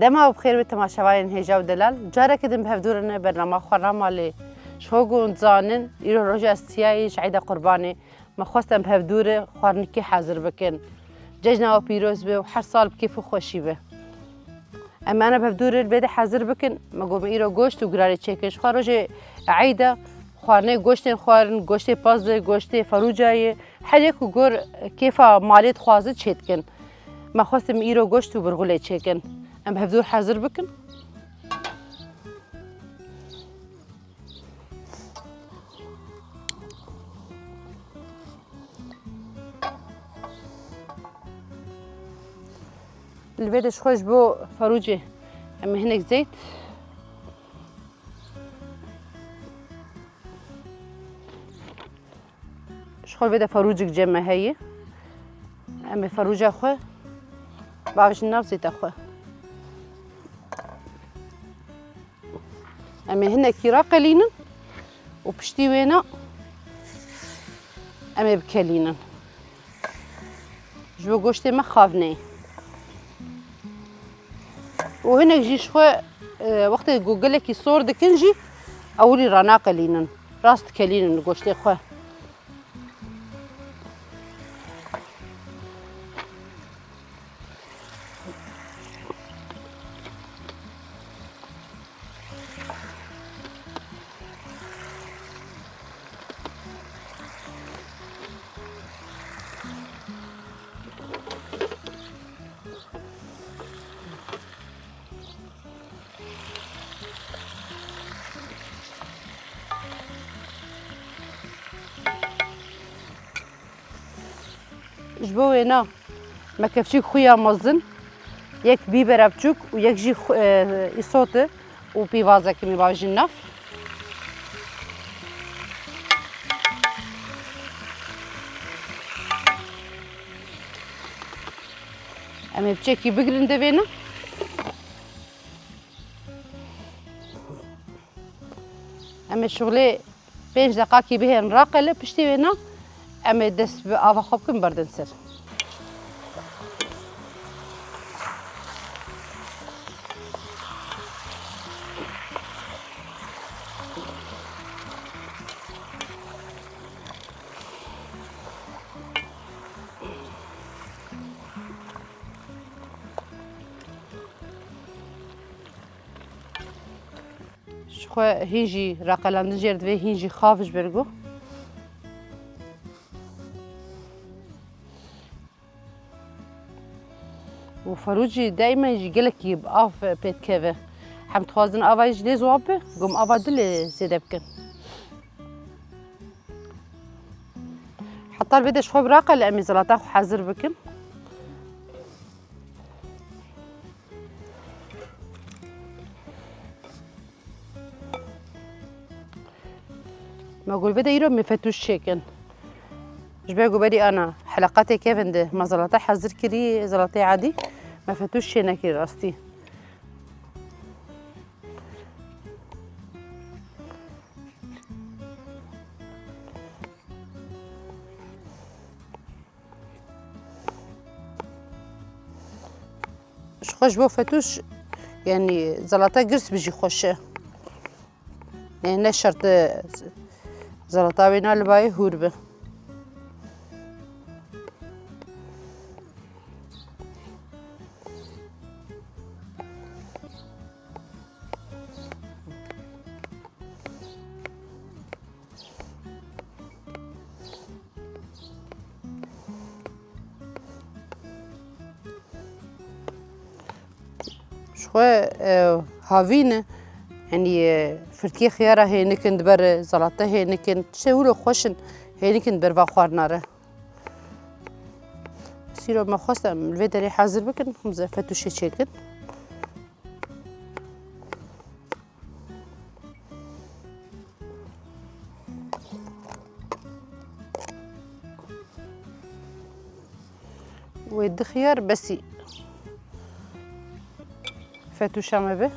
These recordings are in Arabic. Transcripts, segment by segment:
دما بخير به تماشاوان هجا و دلال جاره کدیم بهفدورن برنامه خورنا مالی شوگون زانن ایرو روز استیایش عید قربانی ما خواستم بهفدور خورنکی حاضر بکن جشن و پیروز به و هر سال بکیف و خوشی به اما انا بهفدور بده حاضر بکن ما گم ایرو گوشت و گراری چکش خوار روز عیده خورنه گوشت خورن گوشت پاز گوشت فروجای هر یک گور کیف مالیت خوازد چید کن ما خواستم ایرو گوشت و برغوله چکن ام بهفدور حاضر بکن البيض خوش بو فروجي اما هناك زيت شخول بدا فروجك جمع هي اما فروجة اخوة بعرفش النار زيت اخوة اما هنا كيرا قليلا وبشتي وينا اما بكلينا جبو قوشتي ما خافني وهنا جي شوي وقت جوجل لك يصور دكنجي اولي رانا قليلا راست كلينا قوشتي خواه جبو هنا ما كفشيك خويا مزن يك بيبر بچوك ويك جي يصوت وبيفازا كمي باجي النف اما بچكي بقرن دبينا اما شغلي 5 دقائق بهن راقله بشتي هنا اما دست بآوا خوبكم بردن سر شخو هيجي راقلان جرد في هيجي خافش برجو وفروجي دائما يجي لك يبقى في بيت كذا حم توازن افايج لي زوابه قوم افادل زيد بكن حتى البيض شخو براقه لامي زلاطه حاضر بكن ما اقول بدا يرو مفتوش شيكن جباقو بدي انا حلقاتي كيف عنده ما زلاطه حاضر كري زلاطه عادي ما فتوش شينا كي راستي خوش بو فتوش يعني زلاطه قرص بيجي خوشه يعني نشرت زلاطه بينا الباي هوربه شوي هافينه يعني فرتكي خياره هي نكند بر زلاطه هي نكند تشولو خوشن هي نكند بر واخوارناره سيرو ما خواستم الفيدري حاضر بكن خمزه فتوشي تشيكن ويد خيار بسي فتوشة ما به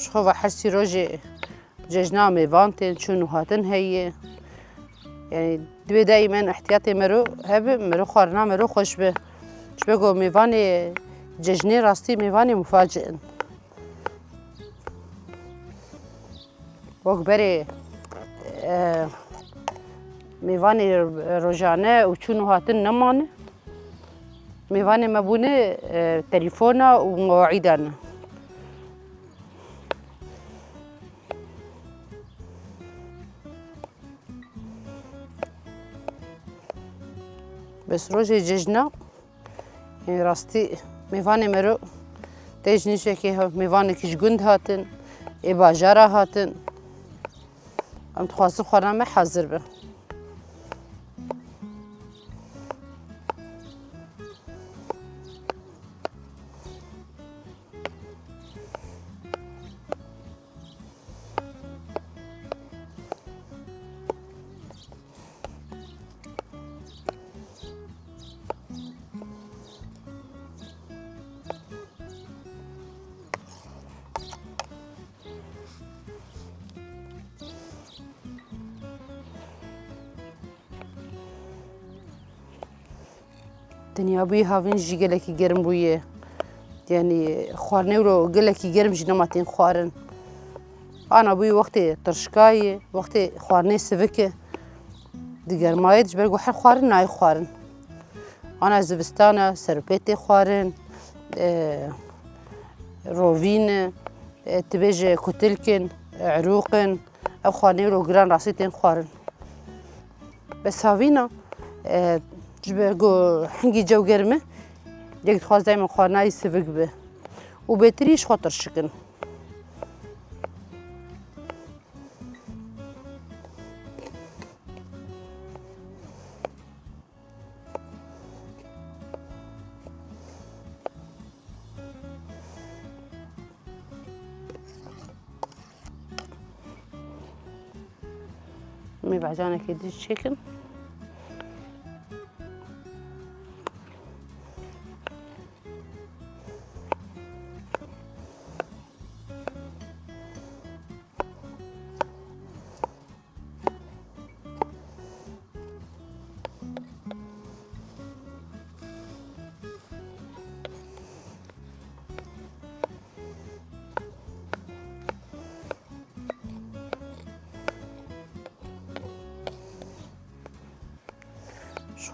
شخو و حرسی روژه ججنا میوان تین چون هاتن هیه یعنی دوی دائما احتیاطی مرو هبه مرو خورنا مرو خوش به شبگو میوان ججنی راستی میوان مفاجئن وقت بری میوان روزانه و چون هاتن نمانه میوان مبونه تلفونا و مواعیدانه بس روز ججنا يعني راستي میوان مرو تجنیشه که میوان کش گند هاتن ای باجارا هاتن ام تخواست خورم حاضر به دنیا بوی هاوین جی گلکی گرم بویه یعنی خوارنه رو گلکی گرم جی نماتین خوارن آنا بوی وقتی ترشکایه وقتی خوارنه سوکه دیگر مایه دش برگو هر خوارن نای خوارن آنا زوستانه سرپیتی خوارن رووین تبیج کتلکن عروقن او خوارنه رو گران راسیتین خوارن بس هاوینا جبرگو حنگی جو گرمه یک خواست دایم خوانای سوگ به و بهتریش خاطر شکن می بعجانه که دیش چکن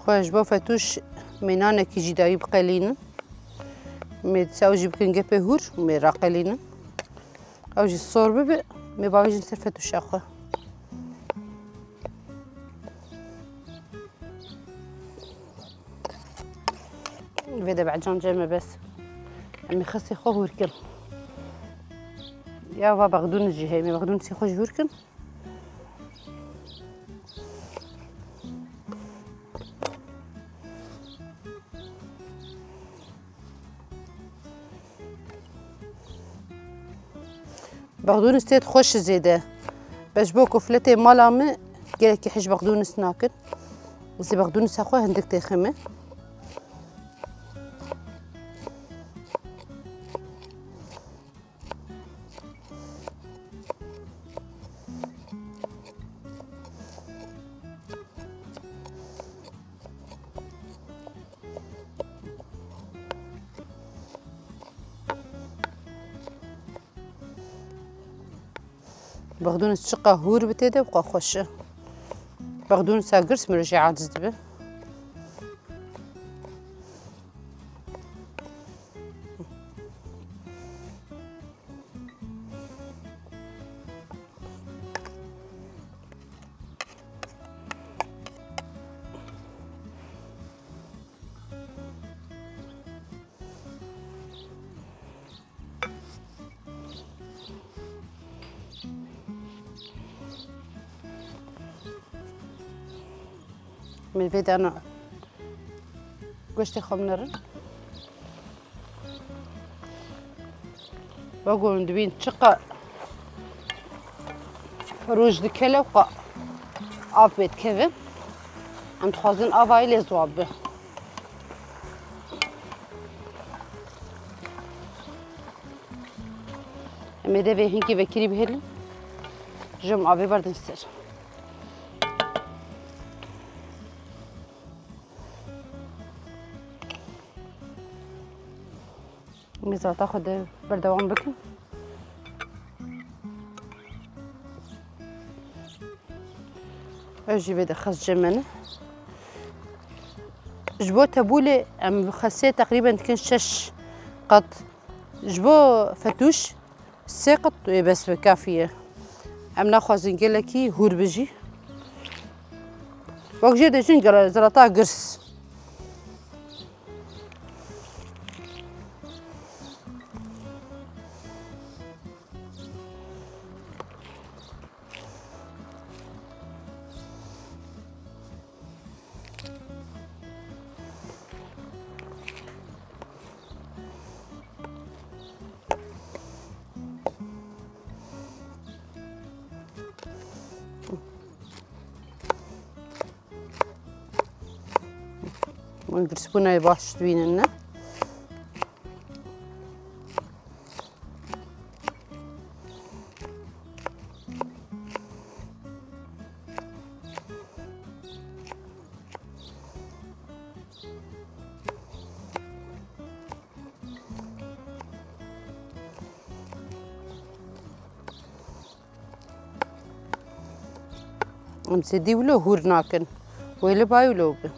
خوش با فتوش مینانه کی جدایی بقلینه می تساوي بكن جبه هور می راقلینه او جی صور به می باوجین سر فتوش اخو ویده بعجان جمع بس می خسي خو هور کن یا و بغدون جهه می بغدون سی خوش هور کن بغدونس تيت خوش زيده باش بو كفلتي مالامي قالك يحج بغدونس ناكل زي بغدونس اخوه هندك تيخمه بغدونس شقه هور بتيده بقى خوشه بغدونس قرص مرجع عاجز دبه من بيد أنا قشتي خمنرن بقول دبين شقة روج دكلا وقا آب بيت كيفن عم تخازن آباي لزوابه امده به هنگی وکری بهرن جم آبی بردن سر میزاتا خود بردوام بکن اجي بده خس جمنه جبو تبولة ام خسيه تقريبا تكون 6 قط جبو فتوش 3 قط بس كافية ام ناخذ نقلكي هور بجي وقت جدا جنقل زلطة قرص ونقرص بنا باش دويننا امسدي ولو هور ناكن ويلي باي ولو بي.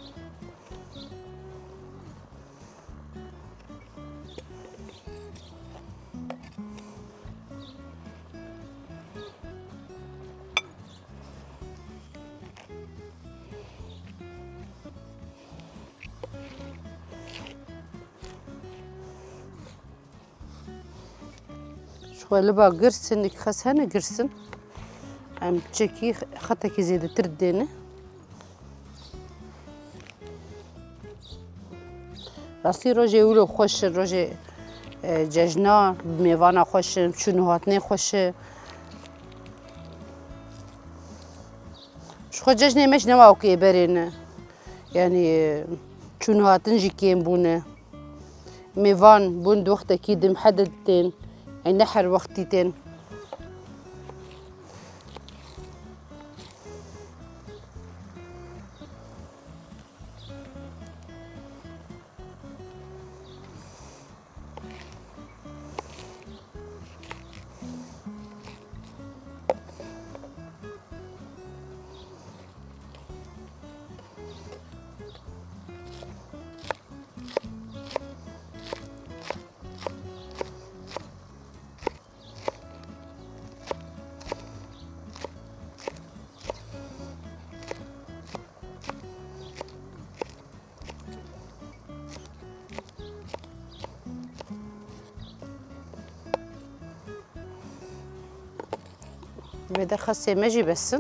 شوالي با قرصن خسهنا قرصن ام تشكي خطك زيادة تردينه راسي روجي ولو خوش روجي ججنا بميوانا خوش شنو هاتني خوش شخو ججني مش نواو كي برين يعني شنو هاتنجي كيم بونه ميوان بون دوخت اكيد محددتين يعني نحر وقتيتين بدا خاصة ماجي بس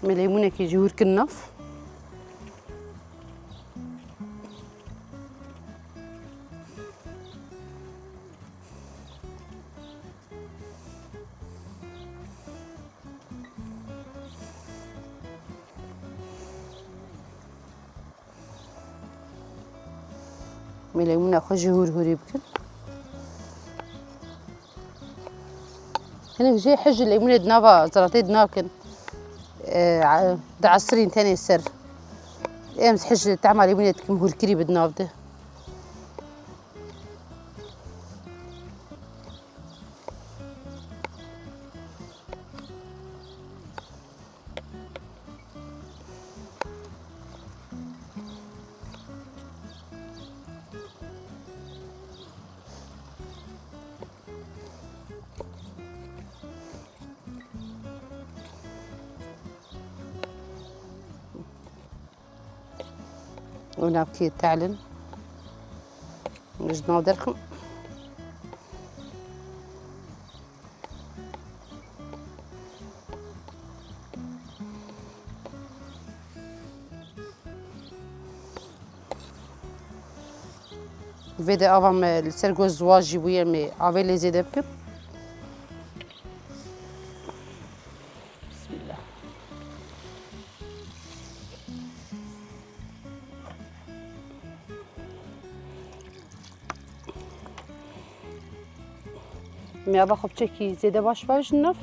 مليمونة كي جهور كناف مليمونة خو جهور هوري بكن هناك جاي حج الليمونة دنافا زراتي دناكن دا عصرين تاني سر امس حج تعمل ليمونة كم هور كري بدناف ده ونابكي تعلن نجد نودركم vede avam sergo zwaji buye me ave les edepkim bismillah میابا خوب چکی زیده باش باش نف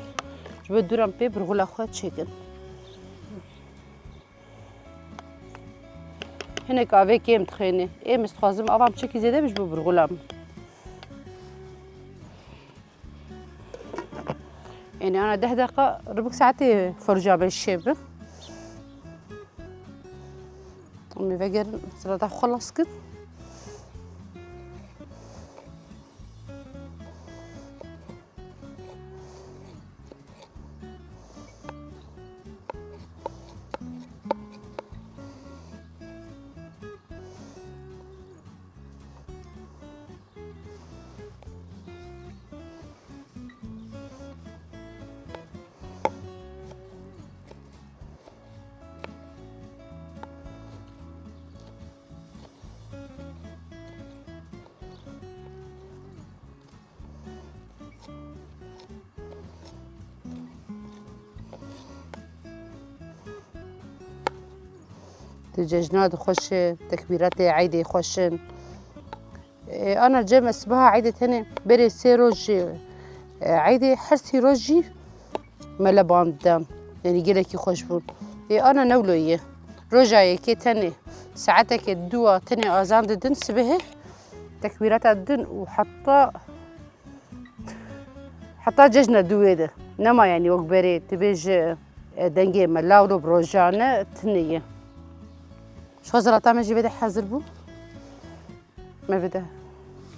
جبه دورم پی برغولا خود چکن هنه کاوه کم تخینه ایم استخوازم آبام چکی زیده بش برغولم يعني أنا 10 دقيقة ربع ساعتي فرجة بالشيبة أمي فجر سلطة خلص كده دجاجنات خوش تكبيرات عيدي خوشن أنا جاي مسبها عيدة هنا بري سي روج عيدي حرسي روجي ملا باندام يعني جلكي خوش بون أنا نولوية روجاي كي تاني ساعتك الدوا تاني أذان ددن سبه تكبيرات الدن وحتى ججنا دويده نما يعني وكبري تبيج دنجي ملاولو بروجانة تنية شو زلطة مجي بده حاضر بو ما بده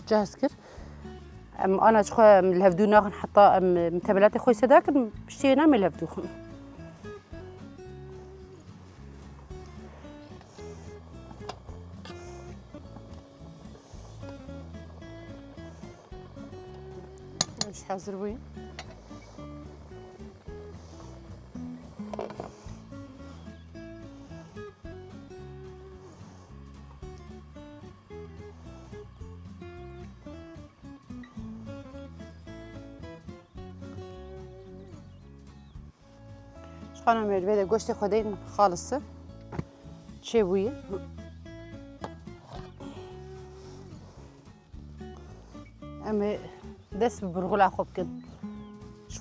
جاهز كر أنا شخو من الهفدو ناخن حتى متبلاتي خوي سداك بشتي نعمل الهفدو مش حاضر بوي خانم البيضة گوشت خودین خالصه چه بویه اما دست برغلا خوب کن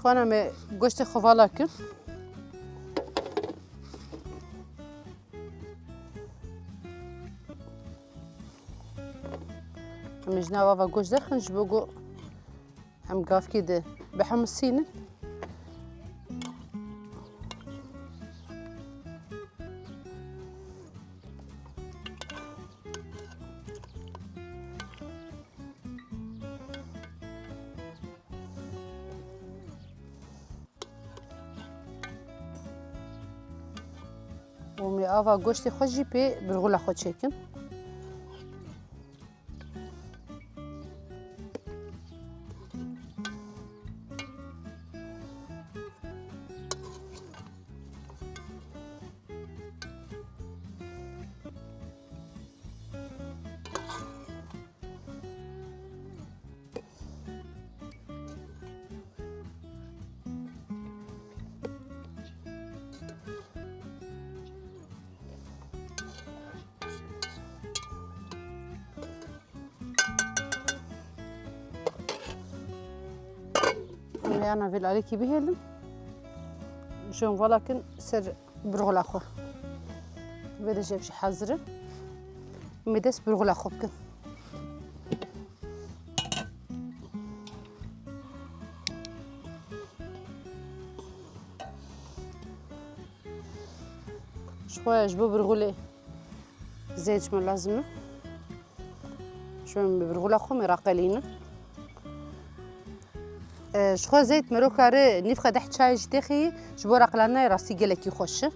خانم گوشت خوالا کن اما جناوا و گوشت دخنش بگو هم قاف كده بحمصينه ومي آوا گوشت خوشی پی برغولا خود چکن أنا في العليكي بهلم شون ولكن سر برغل أخو بدي جيب شي حزرة مدس برغل أخو بكن شوية جبو برغلي زيت من لازمه شوية برغل أخو مراقلينه شخو زيت مرو كاره نيف قدح چای جدخي جبو رقلانه راسي گلكي خوشه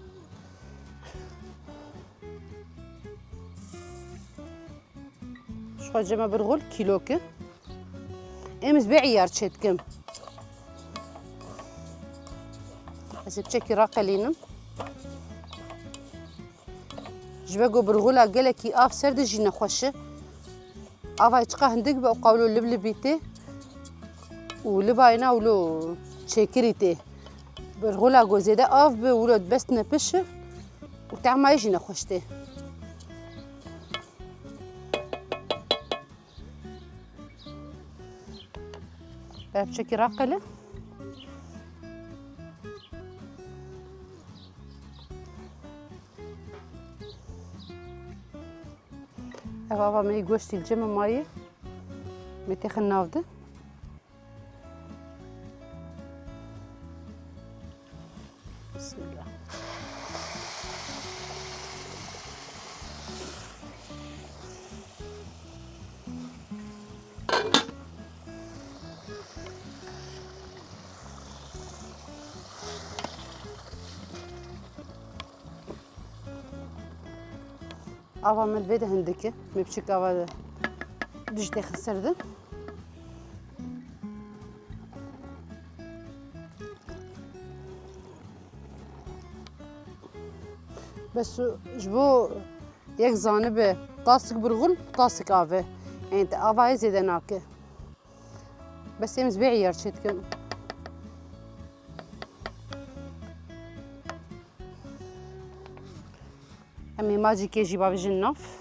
شخو جمع برغل كيلوكه امز بعيار چتكم بس بچكي راقلينم جبگو برغولا گلكي آف سرد جينا خوشه آفا چقا هندق با قولو لبلبيته ولباينا ولو تشيكريتي برغولا جوزيدا آف به ولد بس نپشه وتعم ما يجينا خوشته بشكل راقله. افا ما يقوشتي الجمع ماي متي نافده. بسم الله. افا من البيت هندكه مبشك افا دجتي خسردن. بس جبو يك زانبه طاسك برغل طاسك افا يعني انت افا زيدناكه بس يمز بعيار شتكم. امي ماجي كيجي باب جناف.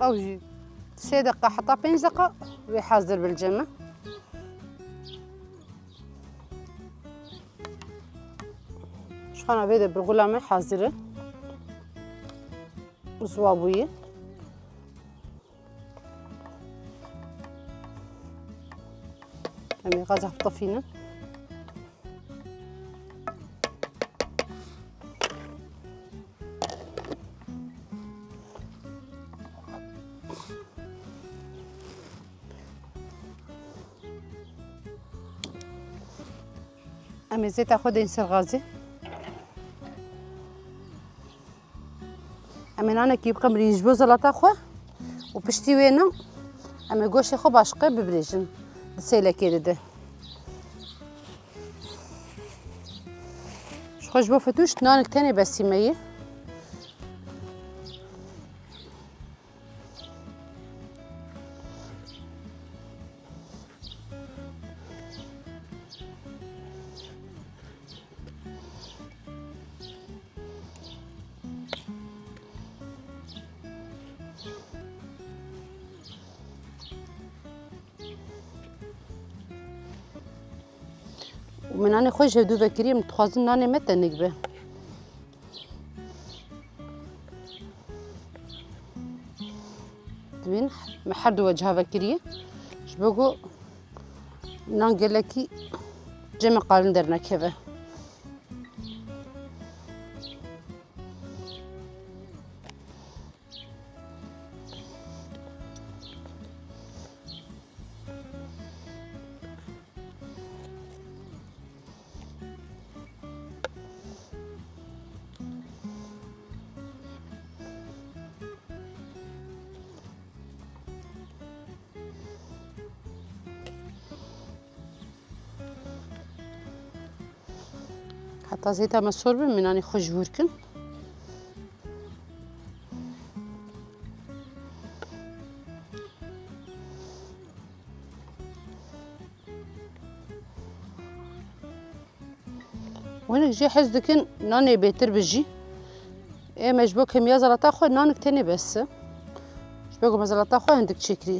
او 3 دقائق حتى 5 دقائق ويحضر بالجمع. شخنا بيدا بالغلامة حاضرة وصوابوية. امي غازة طفينا. امي زيت اخد ينسى غازي. امي انا كيف قمري يجبو زلطة خو وبشتي وينا امي قوشي خو باشقي ببريجن سيلا كيده شخوش بو فتوش نانك تاني بس يمية. ومن أنا خوش هدو بكري متخازن ناني متى نقبه. تبين محردو وجهها بكري شبقو نان قلكي جمع قارن درنا كذا. حتى زيتها مسور من أنا خوش بوركن. وهنا جي حزدكن ناني بيتر بجي ايه مجبوك كمية زلطة خو نانك تاني بس جبوكو مزلطة خو عندك شكري.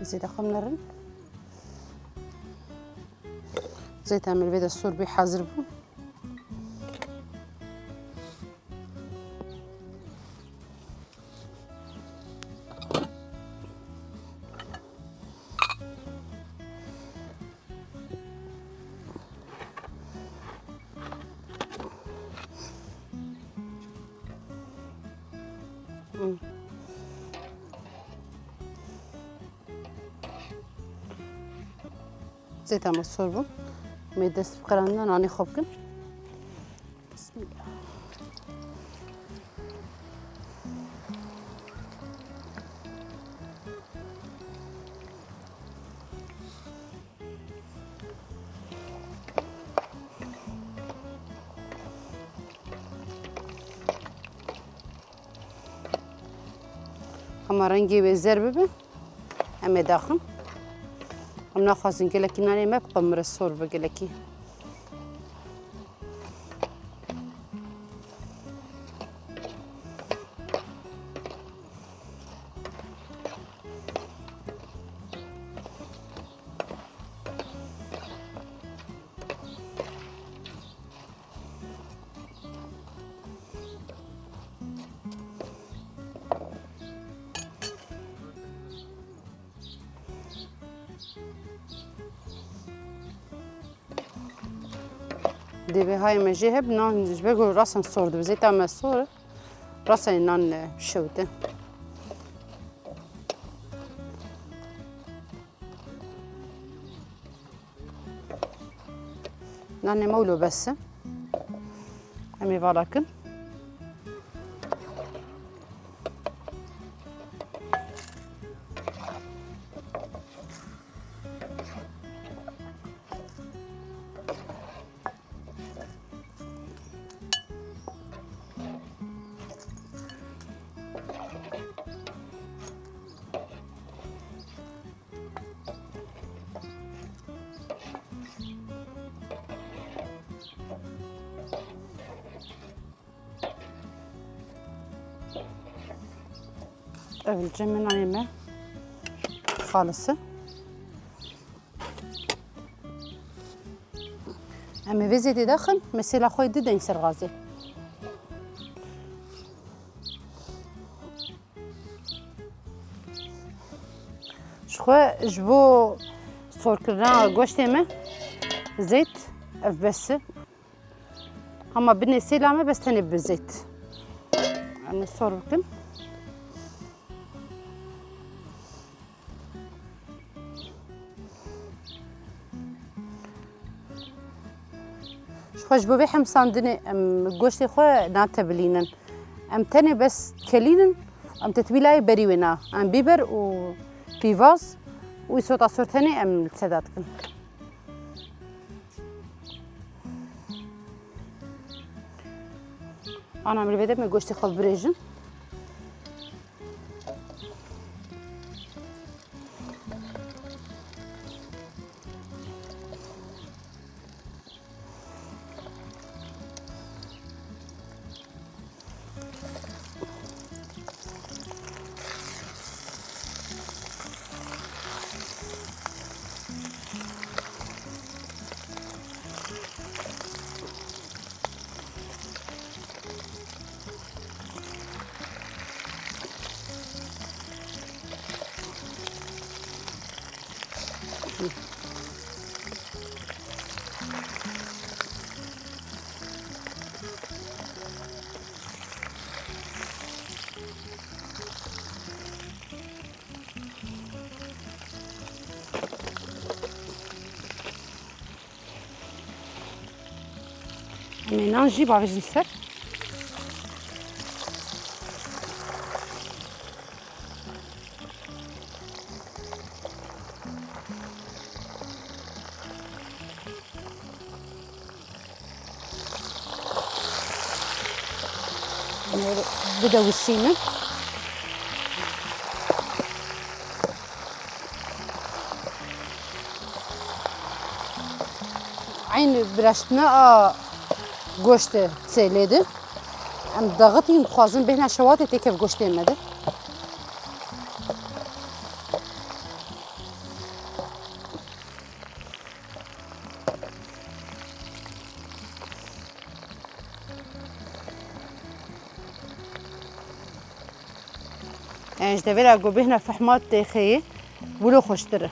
زيت اخو منرن زيت اعمل بيض السور بي حاضر بو. زيت هم الصور بون ميدس بقرانا ناني خوبكن بسم الله اما رنگی بزر ببین اما داخل هم نخواستین که لکی نانی ما بقمر الصور بقى لکی دیوی های مجی هب نان جبه راسن صور دو زیت هم صور راسن نان شوته نان مولو بس همي فالاكن الجمن نايمة خالصة اما في زيتي داخل مثل خوي دي ينسر غازي شخوا جبو صور كرنا گوشت ما زيت اف بس اما بني سيلامه بس تاني بالزيت انا صور بكم خوش بو بيحم صاندني گوشتي خو ناتبلينن ام تاني بس كلينن ام تتبيلاي بريونا ام بيبر و بيفاز و صوت صور تاني ام تسداتكن انا عمري بدي من گوشتي خو بريجن من نجيب على الجسر بدأ والسينة عين برشتنا گوشت سیلیده ام داغتیم خوازم بین شوات تکف گوشت امده يعني جدبير اقو بهنا فحمات تيخيه ولو خوشتره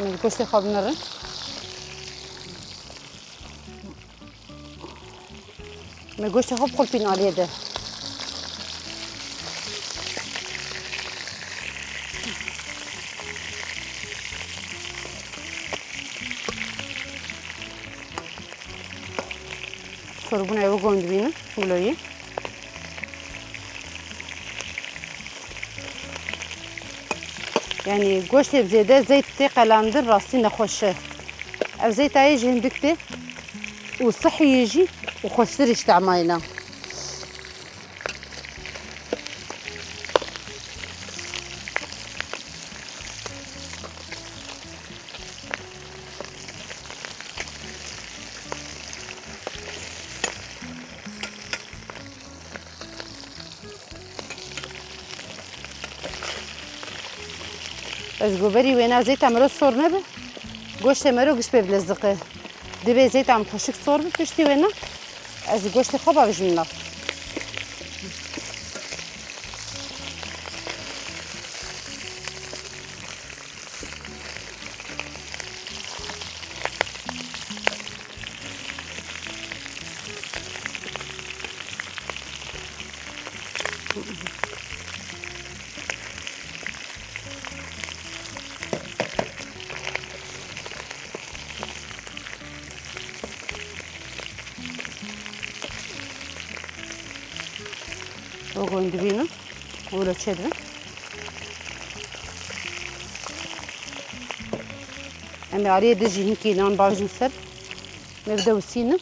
من الكشري خواب نرن ما گوشت خوب خلپین آلیه ده صربونه او گوند بینه گلویی يعني گوشت بزيادة زيت تي قلاندر راسي نخوشه او زيت يجي هندكتي وصحي يجي وخوشتر يشتعماينا بس گوبری وینا زیت امرو سر نبه گوشت مرو گوش به بلزقه دبی زیت ام خوشک سر به پشتی وینا از گوشت خوب آویزنم وگوند بینم ولو چدوه اما علیه دجی هنکی نان باوجن سر نبدأ وسینه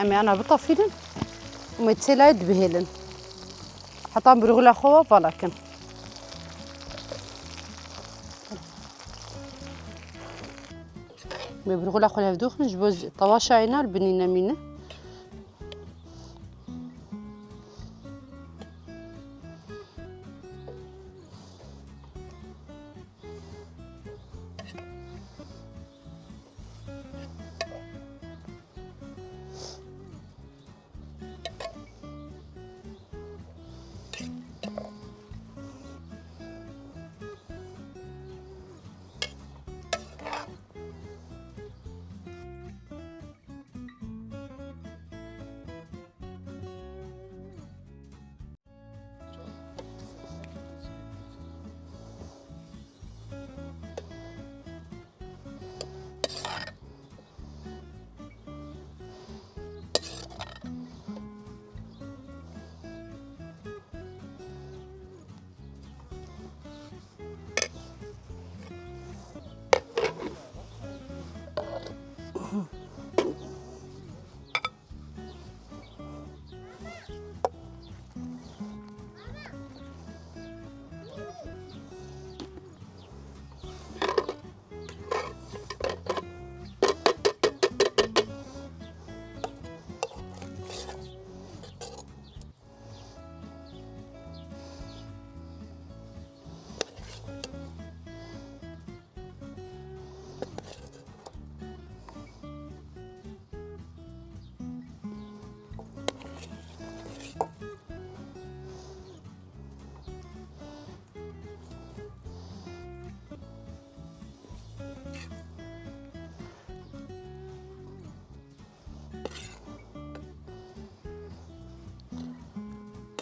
اما انا بطفيلن ومتسلايد بهيلن حتى برغلا خوا ولكن برغلا خوا هفدوخن جبوز طواشا عينا البنينة مينه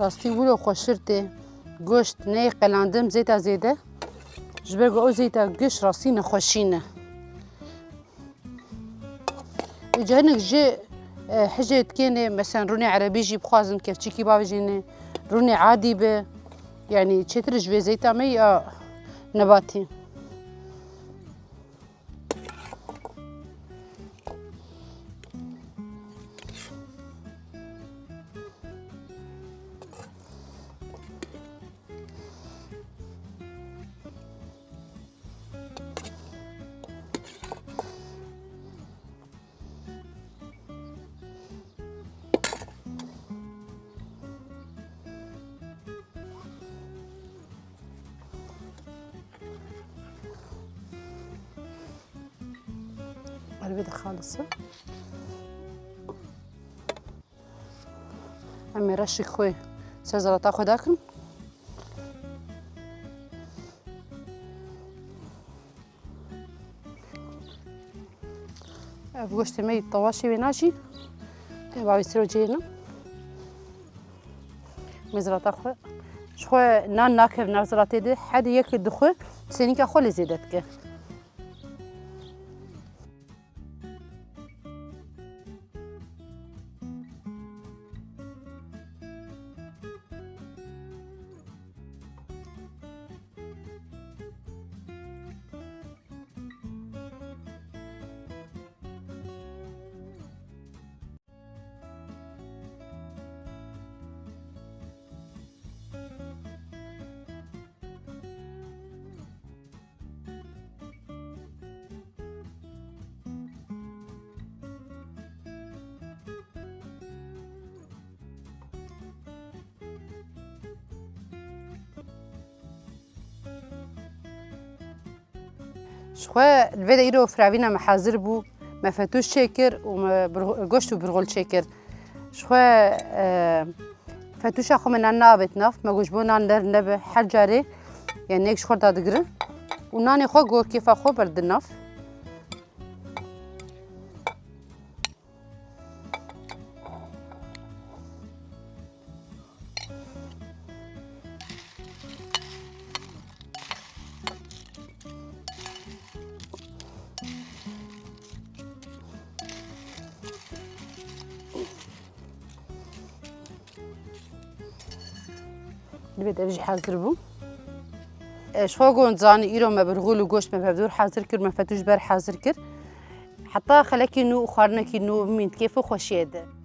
راستی ولو خوشرته گوشت نه قلاندم زیتا زیده جبر او زیتا گوشت راستی نخوشینه جانك جي حاجة كان مثلا روني عربي جي بخوازن كيف تشيكي باوجيني روني عادي به يعني تشترج في زيتا مي نباتي هالبيضة خالصة أمي رشي خوي سزلطة خداكم بقشت مي طواشي بناشي باوي سرو جينا مزرعة خوي شخو نان ناكف نازراتي دي حد يك دخو سنيكا خولي زيدتك شخو الفيدا يرو فراوينا محاضر بو مفتوش شكر وقشت وبرغل شكر شخو فتوش اخو من نابت نف ما گوش بو نان در نب هر جاره يعني یک شخور دادگرن و نان خو گور کیف خو برد نف البيت أبجي حاضر بو شخو قون زاني إيرو ما برغول وقوش ما ببدور حاضر كر ما فتوش بر حاضر كر حتى خلاكي نو خارنكي نو من كيف خوشيده